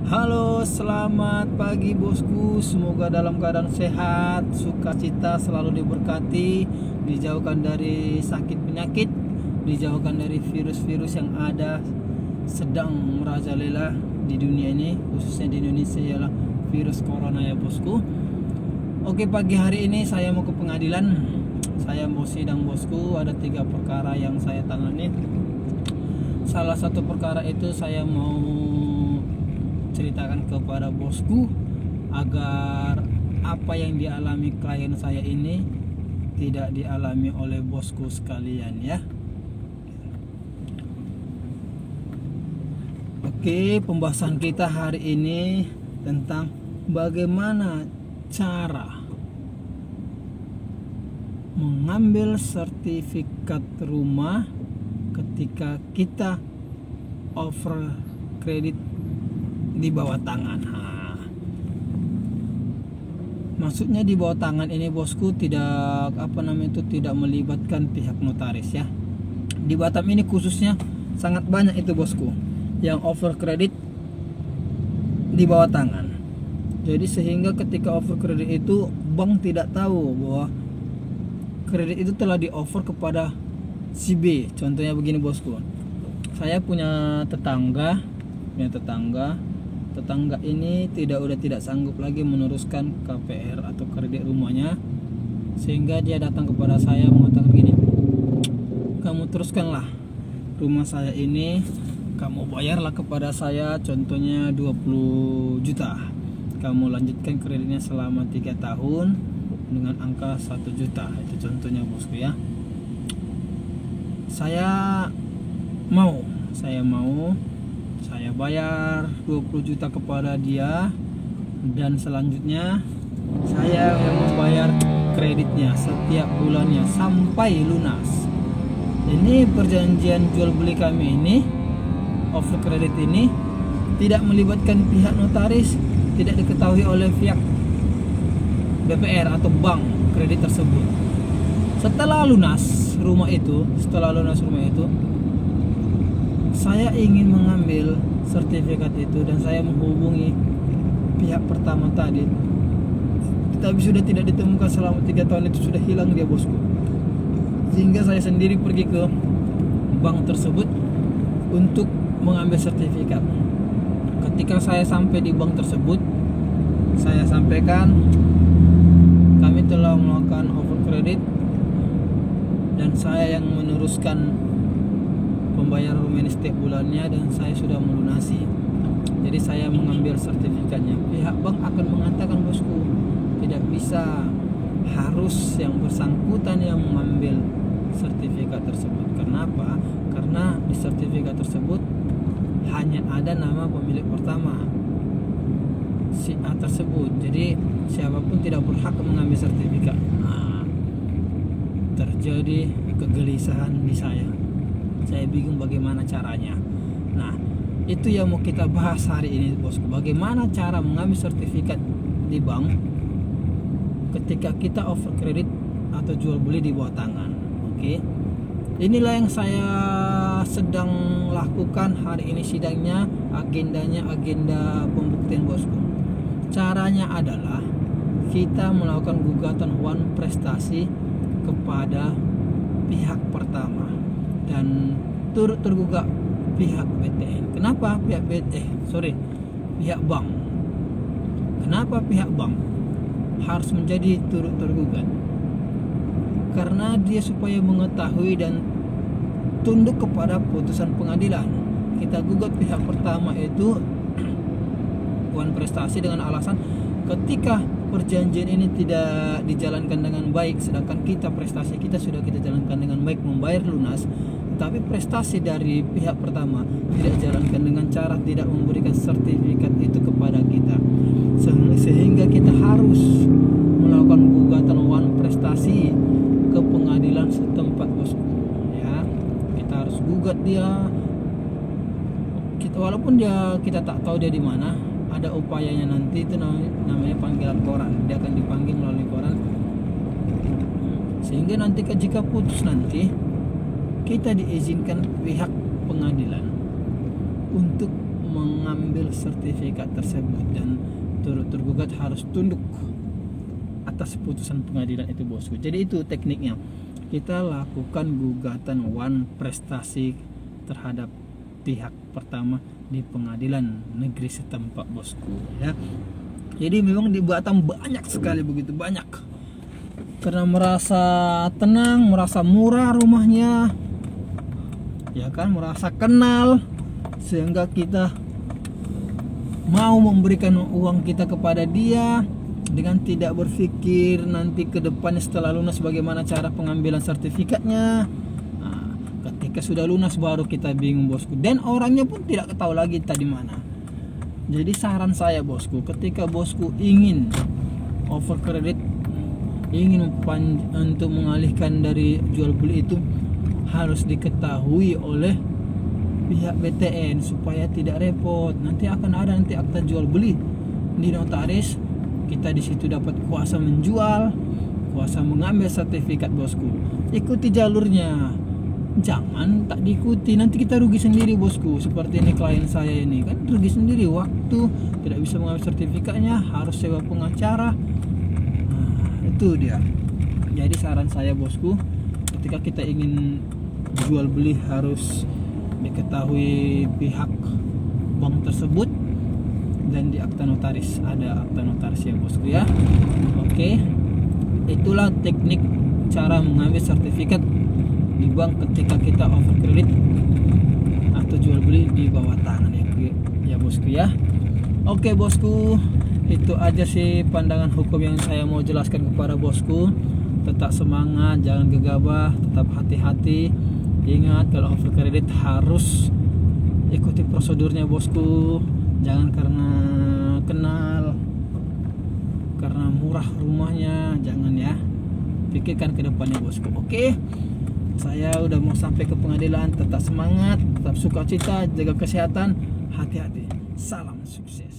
Halo, selamat pagi bosku. Semoga dalam keadaan sehat, sukacita, selalu diberkati, dijauhkan dari sakit penyakit, dijauhkan dari virus-virus yang ada sedang merajalela di dunia ini, khususnya di Indonesia, ialah virus corona ya bosku. Oke, pagi hari ini saya mau ke pengadilan. Saya mau sidang bosku. Ada 3 perkara yang saya tangani. Salah satu perkara itu saya mau ceritakan kepada bosku agar apa yang dialami klien saya ini tidak dialami oleh bosku sekalian ya. Oke, pembahasan kita hari ini tentang bagaimana cara mengambil sertifikat rumah ketika kita over kredit di bawah tangan. Maksudnya di bawah tangan ini bosku tidak tidak melibatkan pihak notaris ya. Di Batam ini khususnya sangat banyak itu bosku yang over kredit di bawah tangan. Jadi sehingga ketika over kredit itu bank tidak tahu bahwa kredit itu telah di offer kepada si B. Contohnya begini bosku. Saya punya tetangga ini tidak sanggup lagi meneruskan KPR atau kredit rumahnya, sehingga dia datang kepada saya mengatakan gini, kamu teruskanlah rumah saya ini, kamu bayarlah kepada saya contohnya 20 juta, kamu lanjutkan kreditnya selama 3 tahun dengan angka 1 juta. Itu contohnya bosku ya. Saya bayar 20 juta kepada dia, dan selanjutnya saya yang membayar kreditnya setiap bulannya sampai lunas. Ini perjanjian jual beli kami ini, over kredit ini tidak melibatkan pihak notaris, tidak diketahui oleh pihak BPR atau bank kredit tersebut. Setelah lunas rumah itu, saya ingin mengambil sertifikat itu dan saya menghubungi pihak pertama tadi, tetapi sudah tidak ditemukan. Selama 3 tahun itu sudah hilang dia bosku, sehingga saya sendiri pergi ke bank tersebut untuk mengambil sertifikat. Ketika saya sampai di bank tersebut, saya sampaikan kami telah melakukan over credit dan saya yang meneruskan pembayaran rumah ini setiap bulannya dan saya sudah melunasi. Jadi saya mengambil sertifikatnya. Pihak bank akan mengatakan bosku, tidak bisa, harus yang bersangkutan yang mengambil sertifikat tersebut. Kenapa? Karena di sertifikat tersebut hanya ada nama pemilik pertama, si A tersebut. Jadi siapapun tidak berhak mengambil sertifikat. Terjadi kegelisahan di saya. Saya bingung bagaimana caranya. Nah, itu yang mau kita bahas hari ini bosku. Bagaimana cara mengambil sertifikat di bank ketika kita over kredit atau jual beli di bawah tangan. Oke. Inilah yang saya sedang lakukan hari ini sidangnya, agenda pembuktian bosku. Caranya adalah kita melakukan gugatan wan prestasi kepada pihak pertama dan turut tergugat pihak BTN. Kenapa pihak bank? Kenapa pihak bank harus menjadi turut tergugat? Karena dia supaya mengetahui dan tunduk kepada putusan pengadilan. Kita gugat pihak pertama itu wan prestasi dengan alasan ketika perjanjian ini tidak dijalankan dengan baik, sedangkan prestasi kita sudah kita jalankan dengan baik, membayar lunas, tapi prestasi dari pihak pertama tidak jalankan dengan cara tidak memberikan sertifikat itu kepada kita, sehingga kita harus melakukan gugatan wan prestasi ke pengadilan setempat bosku ya. Kita harus gugat dia, walaupun kita tak tahu dia di mana. Ada upayanya nanti, itu namanya panggilan koran. Dia akan dipanggil melalui koran, sehingga nanti jika putus nanti kita diizinkan pihak pengadilan untuk mengambil sertifikat tersebut, dan turut tergugat harus tunduk atas putusan pengadilan itu bosku. Jadi itu tekniknya, kita lakukan gugatan wan prestasi terhadap pihak pertama di pengadilan negeri setempat bosku ya. Jadi memang di Batam banyak sekali, begitu banyak, karena merasa tenang, merasa murah rumahnya ya kan, merasa kenal, sehingga kita mau memberikan uang kita kepada dia dengan tidak berpikir nanti ke depannya setelah lunas bagaimana cara pengambilan sertifikatnya. Nah, ketika sudah lunas baru kita bingung bosku, dan orangnya pun tidak tahu lagi tadi mana. Jadi saran saya bosku, ketika bosku ingin over kredit, ingin untuk mengalihkan dari jual beli itu, harus diketahui oleh pihak BTN supaya tidak repot. Nanti akan ada nanti akta jual beli di notaris, kita di situ dapat kuasa menjual, kuasa mengambil sertifikat bosku. Ikuti jalurnya, jangan tak diikuti, nanti kita rugi sendiri bosku. Seperti ini klien saya ini kan rugi sendiri, waktu tidak bisa mengambil sertifikatnya, harus sewa pengacara. Nah, itu dia. Jadi saran saya bosku, ketika kita ingin jual beli harus diketahui pihak bank tersebut, dan di akta notaris, ada akta notaris ya bosku ya. Oke, itulah teknik cara mengambil sertifikat di bank ketika kita over kredit atau jual beli di bawah tangan ya bosku ya. Oke bosku, itu aja sih pandangan hukum yang saya mau jelaskan kepada bosku. Tetap semangat, jangan gegabah, tetap hati-hati. Ingat, kalau over kredit harus ikuti prosedurnya bosku. Jangan karena kenal, karena murah rumahnya, jangan ya. Pikirkan ke depannya bosku. Oke, saya udah mau sampai ke pengadilan. Tetap semangat, tetap sukacita, jaga kesehatan, hati-hati. Salam sukses.